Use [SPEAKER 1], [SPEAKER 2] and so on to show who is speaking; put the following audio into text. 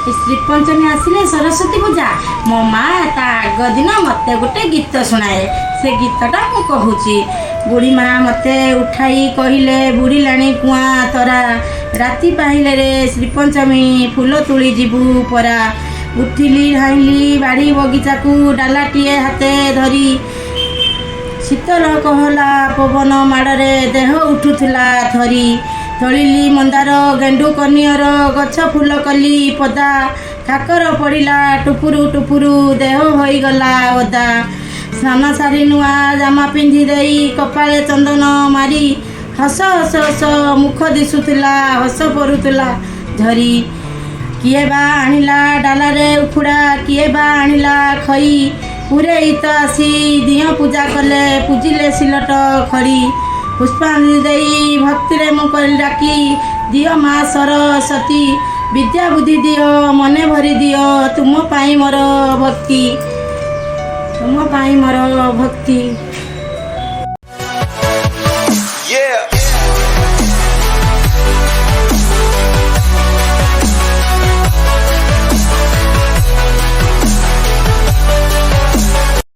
[SPEAKER 1] श्री पंचमी आसिले सरस्वती पूजा मो माँ ता आग दिन मत गोटे गीत शुणाए से गीतटा मु कहूची। बुढ़ी माँ मते उठाई कहले बुड़ीलाणी कुआ तरा राति पाहिले रे श्री पंचमी फूल तुली जीवु परा। उठिली धाइली बाड़ी बगीचा को डालाटीए हाथे धरी शीतल कहला पवन माड़े देह उठुला थरी। तोलिली मंदार गेंडू कनियर गछ फूल कली पदा काकर पड़िला टुपुरु टुपुरु देह होईगला ओदा। स्नान सारी नुआ जामा पिंधि देई कपाळे चंदन मारी हस हस हस मुख दिशुला हस पड़ुला झरी। किए बा आनिला डालारे उखुड़ा किए बा आनिला खई पूरे इत आसी दिह पूजा कले पूजिले सिलट खड़ी। पुष्पांजलि देई भक्ति रे मु कर डाकी दियो माँ सरस्वती विद्या बुद्धि दियो मने भरी दियो तुम पाई मोर भक्ति तुम पाई मोर भक्ति।